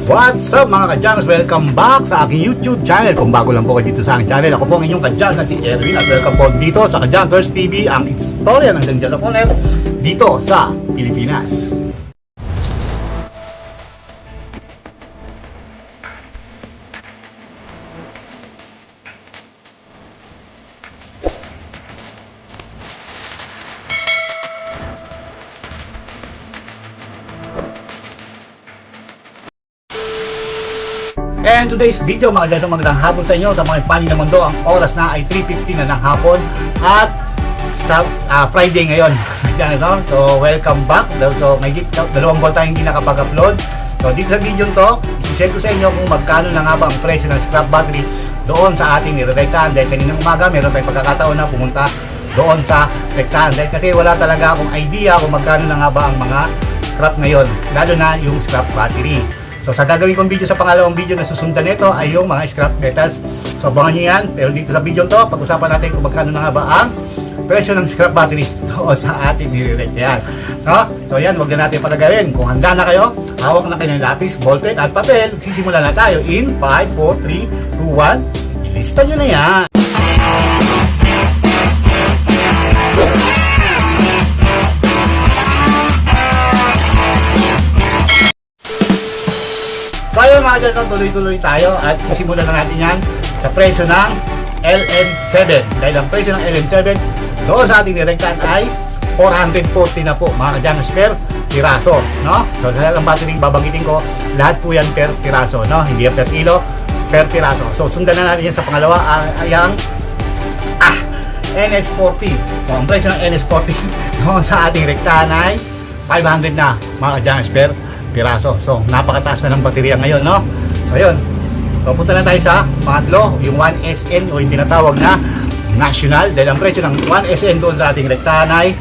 What's up mga kadyans? Welcome back sa aking YouTube channel. Kung bago lang po kayo dito sa aking channel, ako po ang inyong kadyans na si Erwin. At welcome po dito sa Kadyansers TV, ang istorya ng Dyan Japoner dito sa Pilipinas. And today's video mga kadyans, magandang hapon sa inyo sa mga panig ng mundo. Ang oras na ay 3:50 na ng hapon at sa Friday ngayon. No? So welcome back. So may dalawang buwan tayong hindi nakapag-upload. So dito sa video to, isi-share ko sa inyo kung magkano na nga ba ang presyo ng scrap battery doon sa ating nirerektahan. Dahil kaninang umaga meron tayong pagkakataon na pumunta doon sa rektahan. Dahil kasi wala talaga akong idea kung magkano na nga ba ang mga scrap ngayon, lalo na yung scrap battery. So sa gagawin kong video sa pangalawang video na susundan nito ay yung mga scrap metals. So abangan nyo yan. Pero dito sa video to, pag-usapan natin kung magkano na nga ba ang presyo ng scrap battery doon sa ating nire-rektahan. No? So yan, huwag na natin patagarin. Kung handa na kayo, hawak na kayo ng lapis, ballpen at papel. Sisimula na tayo in 5, 4, 3, 2, 1. Ilista nyo na yan. So ayun mga dyan, tuloy-tuloy tayo at sisimulan na natin yan sa presyo ng LM7. Dahil ang presyo ng LM7 doon sa ating nirektahan ay 440 na po mga dyan per piraso. No? So dahil ang battery babanggitin ko, lahat po yan per piraso. No? Hindi yan per kilo, per piraso. So sundan na natin yan sa pangalawa ay ang NS40. So ang presyo ng NS40 doon sa ating rektahan ay 500 na mga dyan per piraso. So, napakataas na ng baterya ngayon, no? So, yun. So, punta na tayo sa pangatlo, yung 1SN o yung tinatawag na national. Dahil ang presyo ng 1SN doon sa ating rektahan ay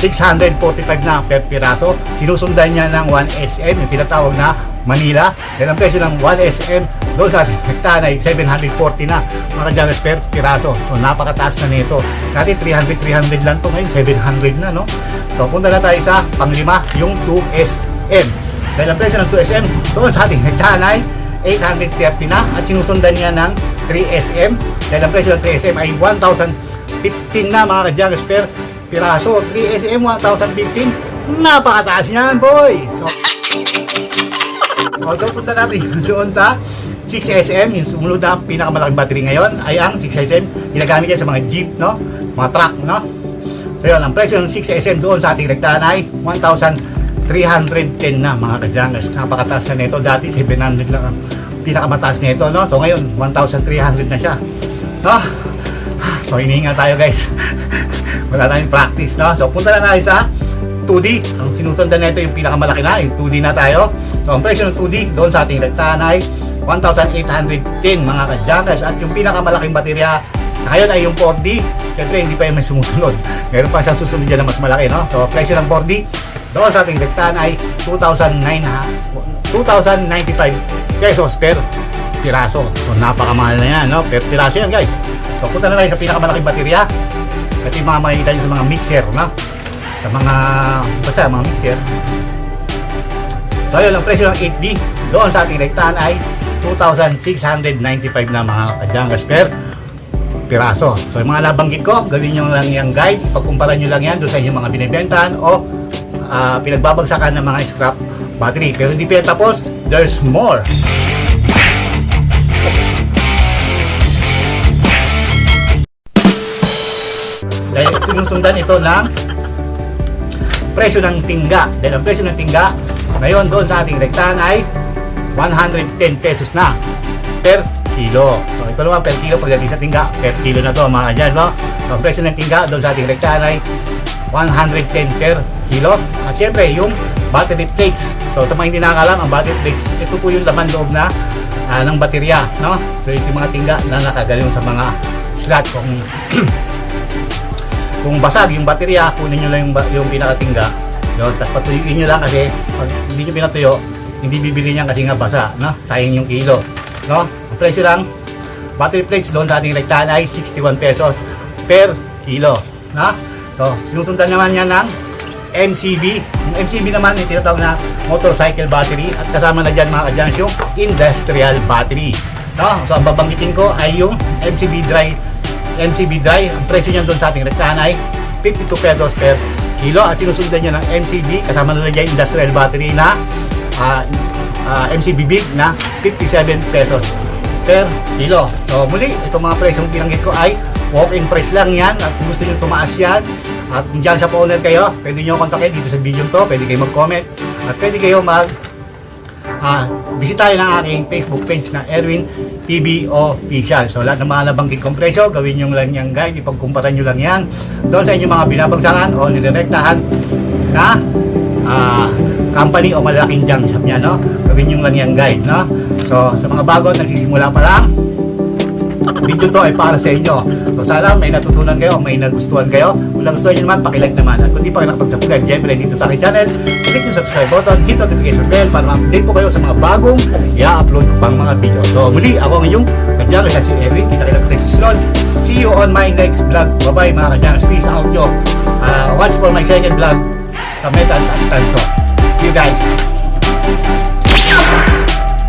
645 na per piraso. Sinusundan niya ng 1SM, yung tinatawag na Manila. Dahil ang presyo ng 1SM doon sa ating rektahan ay 740 na mga dyanes per piraso. So, napakataas na nito. Dati 300 lang to, ngayon 700 na, no? So, punta na tayo sa panglima, yung 2SM. Dahil ang presyo ng 2SM doon sa ating rektahan ay 830 na at sinusundan niya ng 3SM. Dahil ang presyo ng 3SM ay 1,015 na mga kadyanes per piraso. 3SM 1,015, napakataas niyan, boy! So punta natin doon sa 6SM. Yung sumunod na pinakamalaking battery ngayon ay ang 6SM. Ginagamit yan sa mga jeep, no? Mga truck, no? So yun, ang presyo ng 6SM doon sa ating rektahan ay 1,310 na mga kadyanes. Napakataas na nito. Dati 700 lang ang pinakamataas nito, no? So ngayon 1,300 na siya, no? So hinihinga tayo, guys. Wala tayong practice, no? So punta na tayo sa 2D. Ang sinusundan nito yung pinakamalaki na, yung 2D na tayo. So ang presyo ng 2D doon sa ating rektahan ay 1,810 mga kadyanes. At yung pinakamalaking baterya ngayon ay yung 4D. Siyempre hindi pa yung may sumusunod. Meron pa siyang susunod dyan na mas malaki, no? So presyo ng 4D doon sa ating rektahan ay 2,095 pesos per piraso. So napakamahal na yan, no? Per piraso yan, guys. So punta na tayo sa pinakamalaking baterya. Ito yung mga makikita nyo sa mga mixer, no? Sa mga, basta mga mixer. So yun, ang presyo ng 8D doon sa ating rektahan ay 2,695 na mga kadyanes per piraso. So yung mga nabanggit ko, gawin nyo lang yung guide. Pagkumpara nyo lang yan doon sa inyong mga binibentahan o pinagbabagsakan ng mga scrap battery. Pero hindi pa yan tapos, there's more. Dahil sinusundan ito ng presyo ng tingga. Dahil ang presyo ng tingga ngayon doon sa ating rektahan ay 110 pesos na per kilo. So ito naman per kilo pagdating sa tingga, per kilo na to mga kadyanes, no? So ang presyo ng tingga doon sa ating rektahan ay 110 per kilo. At syempre yung battery plates. So sa mga hindi nakakalam, ang battery plates, ito po yung laman loob na ng baterya, no? So ito yung mga tingga na nakagaling sa mga slot. Kung basag yung baterya, kunin nyo lang yung pinakatingga, no? Tapos patuyuin nyo lang kasi pag hindi nyo pinatuyo, hindi bibili niyan kasi nga basa, no? Sayang yung kilo, no? Ang presyo lang battery plates doon sa ating rektahan ay 61 pesos per kilo, no? So sinusundan naman yan ng MCB. Yung MCB naman yung tinatawag na motorcycle battery at kasama na dyan mga kadyans yung industrial battery. No? So ang babanggitin ko ay yung MCB dry. Ang presyo niyan doon sa ating rektahan ay 52 pesos per kilo at sinusundan niya ng MCB kasama na dyan industrial battery na MCB big na 57 pesos per kilo. So muli, itong mga presyong binanggit ko ay walk-in price lang yan at kung gusto nyo tumaas yan at kung dyan sa owner kayo, pwede nyo kontakin dito sa video to, pwede kayo mag-comment at pwede kayo bisitahin ang aking Facebook page na Erwin TV Official. So lahat ng mga nabanggit kong presyo, gawin nyo lang yung guide, ipagkumpara nyo lang yan doon sa inyong mga binabagsakan o nidirektahan na company o malaking junk shop niya, no? Gawin nyo lang yung guide, no? So sa mga bago, nagsisimula pa lang, video to ay para sa inyo. So sana may natutunan kayo, may nagustuhan kayo. Kung nagustuhan nyo naman, pakilike naman. At kung di pa kayo nakapag-subscribe, syempre dito sa aking channel, click yung subscribe button, hit notification bell para ma-update po kayo sa mga bagong i-upload ko pang mga video. So muli, ako ang inyong kadyano na si Erwin. Kita-kita tayo sa sunod. See you on my next vlog. Bye-bye mga kadyano. Peace out nyo. Watch for my second vlog sa Metals at Tanso. See you guys.